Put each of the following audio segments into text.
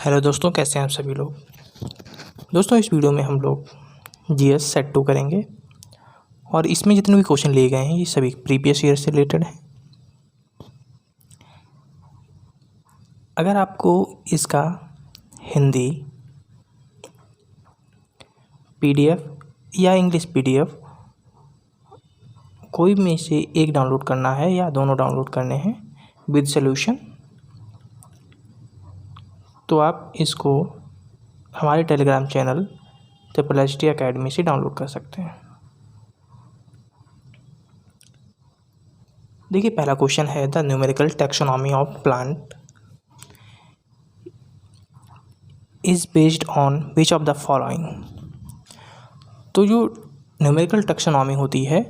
Hello दोस्तों, कैसे हैं आप सभी लोग। दोस्तों, इस वीडियो में हम लोग जीएस सेट 2 करेंगे और इसमें जितने भी क्वेश्चन लिए गए हैं ये सभी प्रीवियस ईयर से रिलेटेड हैं। अगर आपको इसका हिंदी पीडीएफ या इंग्लिश पीडीएफ कोई में से एक डाउनलोड करना है या दोनों डाउनलोड करने हैं विद सॉल्यूशन, तो आप इसको हमारे टेलीग्राम चैनल ट्रिपल अकेडमी से डाउनलोड कर सकते हैं। देखिए, पहला क्वेश्चन है the numerical taxonomy of plant is based on which of the following. तो जो न्यूमेरिकल टैक्सोनॉमी होती है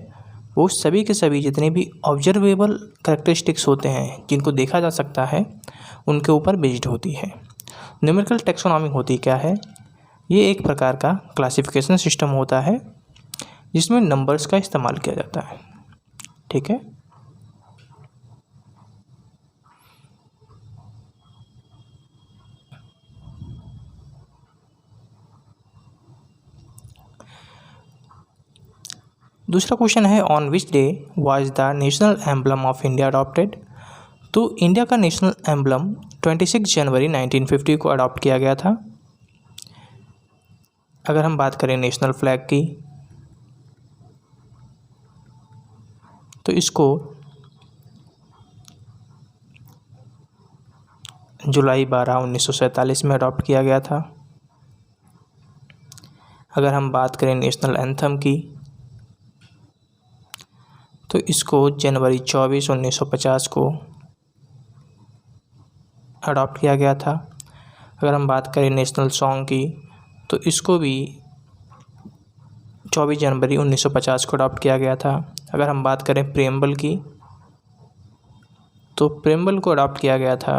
वो सभी के सभी जितने भी ऑब्जर्वेबल कैरेक्टरिस्टिक्स होते हैं जिनको देखा जा सकता है उनके ऊपर बेस्ड होती है। न्यूमेरिकल टैक्सोनॉमी होती क्या है? ये एक प्रकार का क्लासिफिकेशन सिस्टम होता है जिसमें नंबर्स का इस्तेमाल किया जाता है। ठीक है। दूसरा क्वेश्चन है on which day was the national emblem of India adopted. तो इंडिया का नेशनल एम्बलम 26 जनवरी 1950 को अडॉप्ट किया गया था। अगर हम बात करें नेशनल फ्लैग की तो इसको जुलाई 12, 1947 में अडॉप्ट किया गया था। अगर हम बात करें नेशनल एंथम की तो इसको जनवरी 24, 1950 को अडॉप्ट किया गया था। अगर हम बात करें नेशनल सॉन्ग की तो इसको भी 24 जनवरी 1950 को अडॉप्ट किया गया था। अगर हम बात करें प्रेम्बल की तो प्रेम्बल को अडॉप्ट किया गया था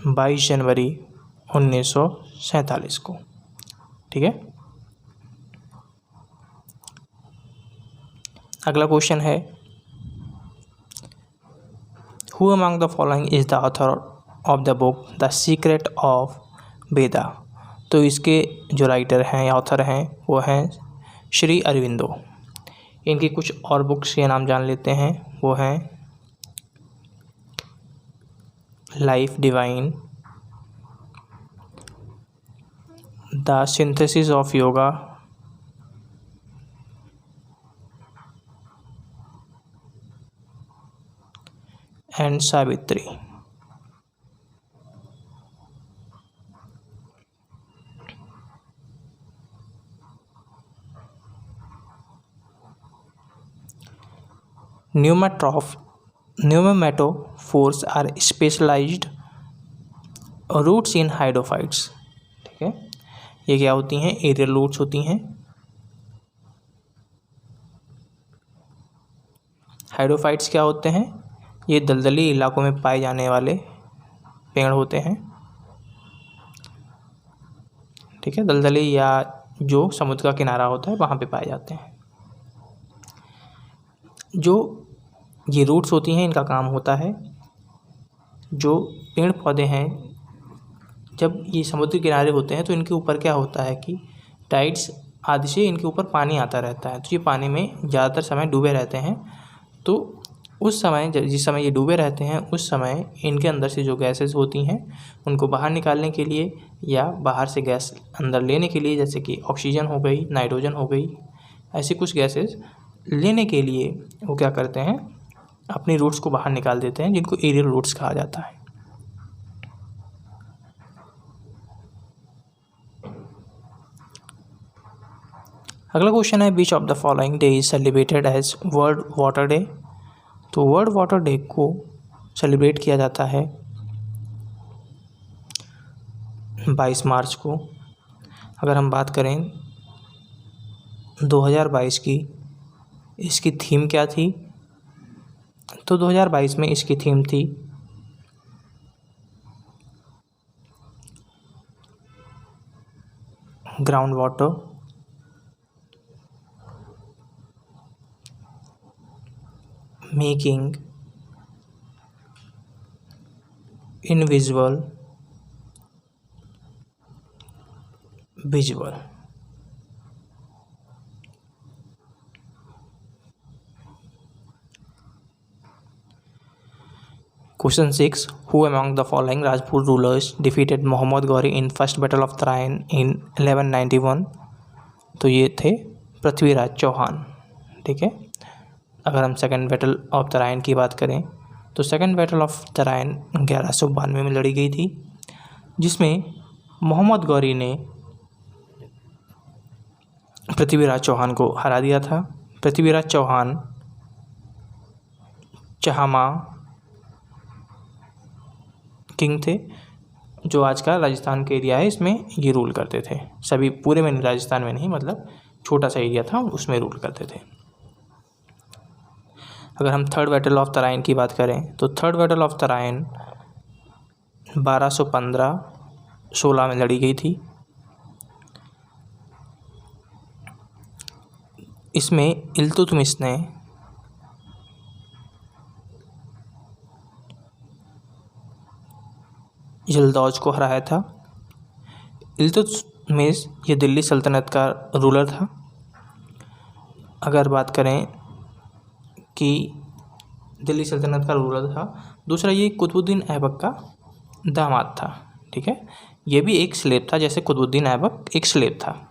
22 जनवरी 1947 को। ठीक है। अगला क्वेश्चन है who among the following is the author of the book the secret of Veda. तो इसके जो राइटर हैं या ऑथर हैं वो हैं श्री अरविंदो। इनकी कुछ और बुक्स के नाम जान लेते हैं। वो हैं life divine, the synthesis of yoga, and Savitri. Pneumatophores are specialised roots in hydrophytes. ठीक है। ये क्या होती हैं? एरियल रूट्स होती हैं। हाइडोफाइट्स क्या होते हैं? ये दलदली इलाकों में पाए जाने वाले पेड़ होते हैं। ठीक है। दलदली या जो समुद्र का किनारा होता है वहाँ पे पाए जाते हैं। जो ये रूट्स होती हैं इनका काम होता है, जो पेड़ पौधे हैं जब ये समुद्र किनारे होते हैं तो इनके ऊपर क्या होता है कि टाइड्स आदि से इनके ऊपर पानी आता रहता है, तो ये पानी में ज़्यादातर समय डूबे रहते हैं। तो उस समय जिस समय ये डूबे रहते हैं उस समय इनके अंदर से जो गैसेस होती हैं उनको बाहर निकालने के लिए या बाहर से गैस अंदर लेने के लिए, जैसे कि ऑक्सीजन हो गई, नाइट्रोजन हो गई, ऐसी कुछ गैसेस लेने के लिए वो क्या करते हैं, अपनी रूट्स को बाहर निकाल देते हैं, जिनको एरियल रूट्स कहा जाता है। अगला क्वेश्चन है which of the following day is celebrated as world water day. तो वर्ल्ड वाटर डे को सेलिब्रेट किया जाता है 22 मार्च को। अगर हम बात करें 2022 की, इसकी थीम क्या थी? तो 2022 में इसकी थीम थी ground water making invisible, visual. Question 6. Who among the following Rajput rulers defeated Mohammad Ghori in first battle of Tarain in 1191? तो ये थे पृथ्वीराज चौहान। ठीक है। अगर हम सेकंड बैटल ऑफ तराइन की बात करें तो सेकंड बैटल ऑफ तराइन 1192 में लड़ी गई थी, जिसमें मोहम्मद गौरी ने पृथ्वीराज चौहान को हरा दिया था। पृथ्वीराज चौहान चहामा किंग थे, जो आज का राजस्थान का एरिया है, इसमें ये रूल करते थे। सभी पूरे में नहीं, राजस्थान में नहीं, मतलब छोटा सा एरिया था, उसमें रूल करते थे। अगर हम थर्ड बैटल ऑफ तराइन की बात करें तो थर्ड बैटल ऑफ तराइन 1215-16 में लड़ी गई थी। इसमें इल्तुतमिश ने यल्दौज को हराया था। इल्तुतमिश ये दिल्ली सल्तनत का रूलर था। अगर बात करें कि दिल्ली सल्तनत का रूलर था। दूसरा, ये कुतुबुद्दीन ऐबक का दामाद था। ठीक है। ये भी एक स्लेव था, जैसे कुतुबुद्दीन ऐबक एक स्लेव था।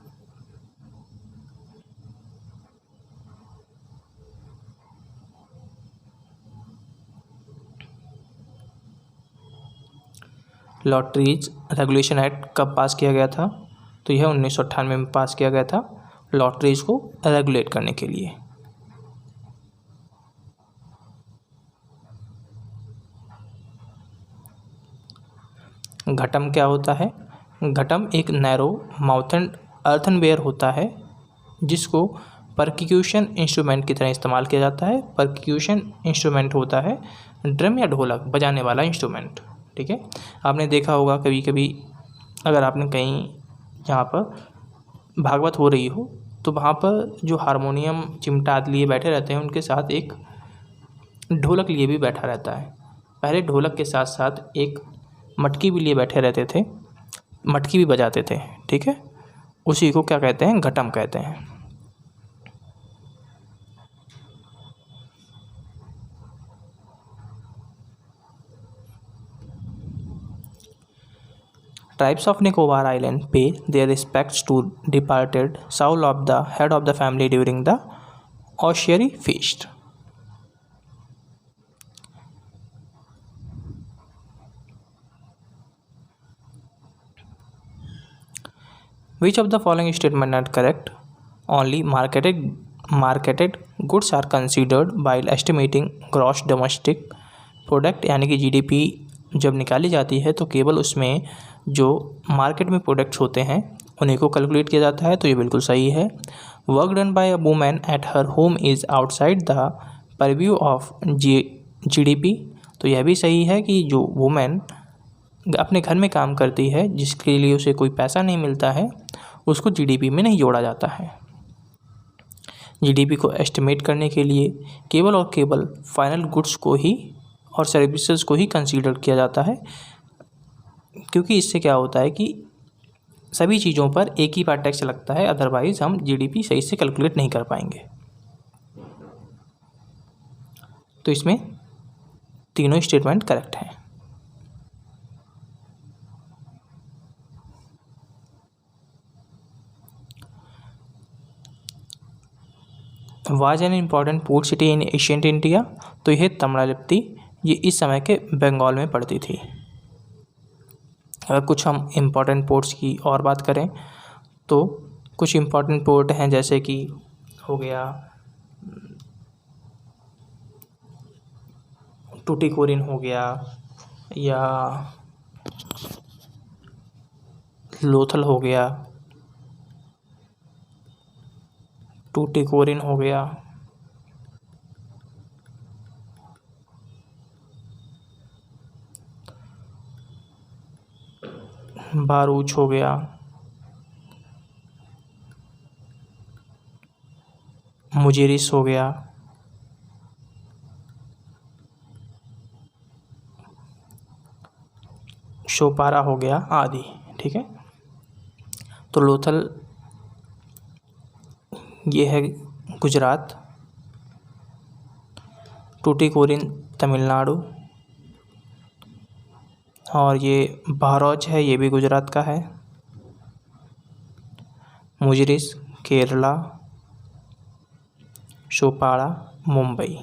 लॉटरीज रेगुलेशन एक्ट कब पास किया गया था? तो यह 1998 में पास किया गया था, लॉटरीज को रेगुलेट करने के लिए। घटम क्या होता है? घटम एक नैरो माउथन अर्थनवेयर होता है, जिसको परक्यूशन इंस्ट्रूमेंट की तरह इस्तेमाल किया जाता है। परक्यूशन इंस्ट्रूमेंट होता है ड्रम या ढोलक बजाने वाला इंस्ट्रूमेंट। ठीक है। आपने देखा होगा कभी कभी, अगर आपने कहीं जहाँ पर भागवत हो रही हो तो वहाँ पर जो हारमोनियम चिमटा आदि लिए बैठे रहते हैं, उनके साथ एक ढोलक लिए भी बैठा रहता है। पहले ढोलक के साथ साथ एक मटकी भी लिए बैठे रहते थे, मटकी भी बजाते थे। ठीक है। उसी को क्या कहते हैं? घटम कहते हैं। Tribes of Nicobar Island pay their respects to departed soul of the head of the family during the Oshieri feast. Which of the following statements are correct? Only marketed goods are considered while estimating gross domestic product, यानी कि GDP जब निकाली जाती है तो केवल उसमें जो मार्केट में प्रोडक्ट्स होते हैं उन्हीं को कैलकुलेट किया जाता है। तो ये बिल्कुल सही है। Work done by a women at her home is outside the purview of GDP। तो यह भी सही है कि जो वुमेन अपने घर में काम करती है, जिसके लिए उसे कोई पैसा नहीं मिलता है, उसको GDP में नहीं जोड़ा जाता है। GDP को एस्टिमेट करने के लिए केवल और केवल फाइनल गुड्स को ही और सर्विसेज को ही कंसीडर किया जाता है, क्योंकि इससे क्या होता है कि सभी चीज़ों पर एक ही बार टैक्स लगता है, अदरवाइज हम GDP सही से कैलकुलेट नहीं कर पाएंगे। तो इसमें तीनों स्टेटमेंट करेक्ट हैं। Was an important port city in ancient India? तो यह तमिलनाडु, ये इस समय के बंगाल में पड़ती थी। अगर कुछ हम इम्पॉर्टेंट पोर्ट्स की और बात करें तो कुछ इम्पॉर्टेंट पोर्ट हैं, जैसे कि हो गया टूटिकोरिन हो गया, या लोथल हो गया, टूटिकोरिन हो गया, बारूच हो गया, मुजेरिस हो गया, शोपारा हो गया आदि। ठीक है, तो लोथल ये है गुजरात, टूटीकोरिन तमिलनाडु, और ये बहरौच है, ये भी गुजरात का है। मुजरिस केरला, शोपाड़ा मुंबई,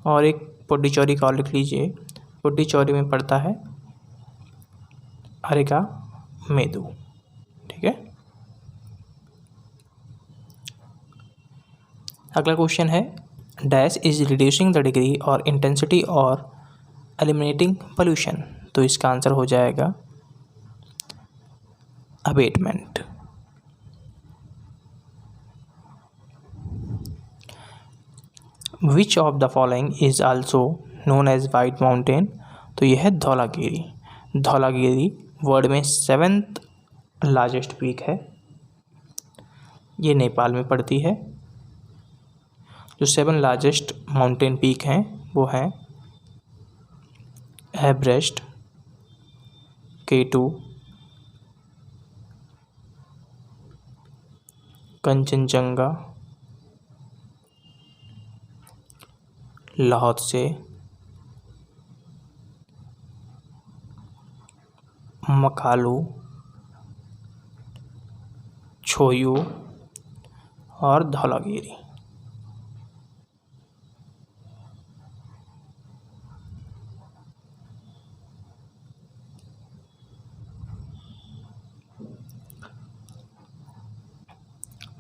और एक पुडुचेरी का और लिख लीजिए, पुडुचेरी में पड़ता है अरेका मेदु। ठीक है, अगला क्वेश्चन है dash is reducing the degree और इंटेंसिटी और एलिमिनेटिंग पोल्यूशन। तो इसका आंसर हो जाएगा abatement. Which of the following is also known as white mountain. तो यह है धौलागिरी। धौलागिरी वर्ल्ड में 7th लार्जेस्ट पीक है, ये नेपाल में पड़ती है। जो 7 लार्जेस्ट माउंटेन पीक हैं वो हैं एवरेस्ट, K2, कंचनजंगा, लाहौत्से, मकालू, छोयू और धौलागिरी।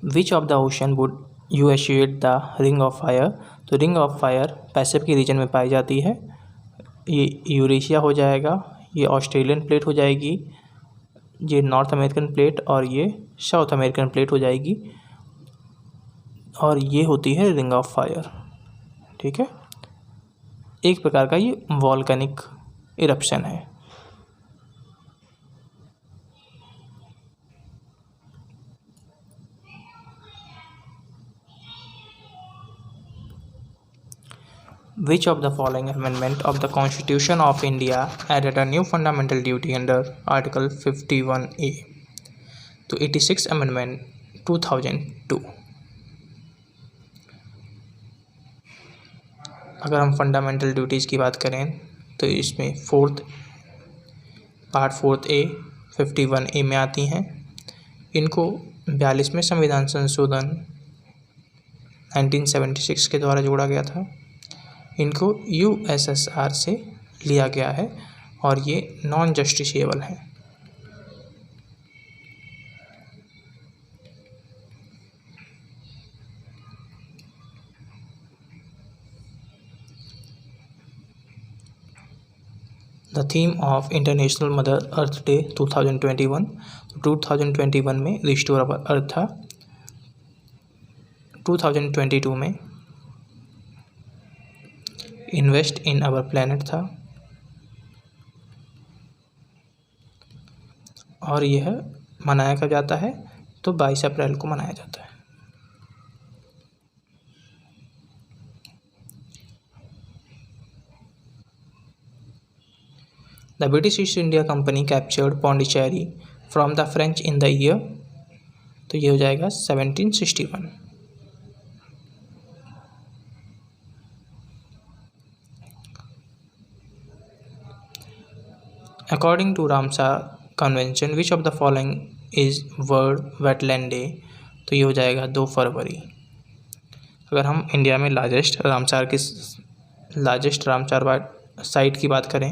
विच of the ocean would you associate the ring of fire. तो ring of fire Pacific region में पाई जाती है। ये यूरेशिया हो जाएगा, ये ऑस्ट्रेलियन प्लेट हो जाएगी, ये नॉर्थ अमेरिकन प्लेट और ये साउथ अमेरिकन प्लेट हो जाएगी, और ये होती है रिंग ऑफ फायर। ठीक है, एक प्रकार का ये वॉल्केनिक इरप्शन है। Which of the following amendment of the Constitution of India added a new fundamental duty under Article 51A? तो 86 Amendment 2002। अगर हम फंडामेंटल ड्यूटीज़ की बात करें तो इसमें पार्ट 4A 51A में आती हैं। इनको 42वें संविधान संशोधन 1976 के द्वारा जोड़ा गया था। इनको USSR से लिया गया है और ये नॉन जस्टिसेबल है। The theme of international mother earth day 2021। 2021 में रिस्टोर अवर अर्थ था। 2022 में इन्वेस्ट इन अवर प्लैनेट था, और यह मनाया कब जाता है तो 22 अप्रैल को मनाया जाता है। The British east India company captured Pondicherry from the French in the year. तो ये हो जाएगा 1761। According to Ramsar Convention, which of the following is World Wetland Day? तो ये हो जाएगा 2 फरवरी। अगर हम इंडिया में लार्जेस्ट रामसार साइट की बात करें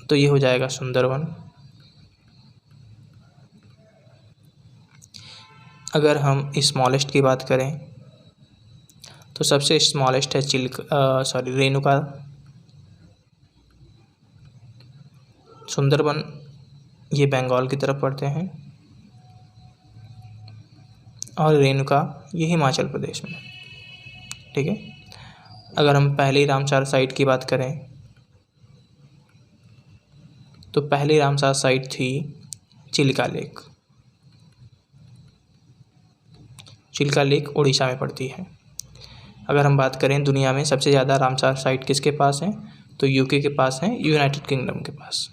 तो ये हो जाएगा सुंदरवन। अगर हम स्मॉलेस्ट की बात करें तो सबसे स्मॉलेस्ट है रेणुका। सुंदरबन ये बंगाल की तरफ पड़ते हैं, और रेणुका ये हिमाचल प्रदेश में। ठीक है, अगर हम पहली रामसार साइट की बात करें तो पहली रामसार साइट थी चिल्का लेक। चिल्का लेक उड़ीसा में पड़ती है। अगर हम बात करें दुनिया में सबसे ज़्यादा रामसार साइट किसके पास हैं तो यूके के पास है, यूनाइटेड किंगडम के पास।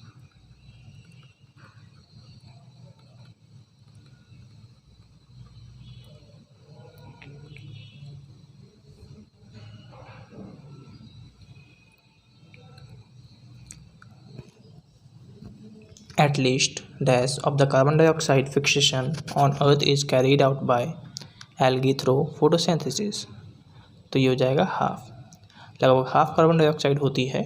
At least dash of the carbon dioxide fixation on earth is carried out by algae through photosynthesis। तो ये हो जाएगा हाफ, लगभग हाफ कार्बन डाइऑक्साइड होती है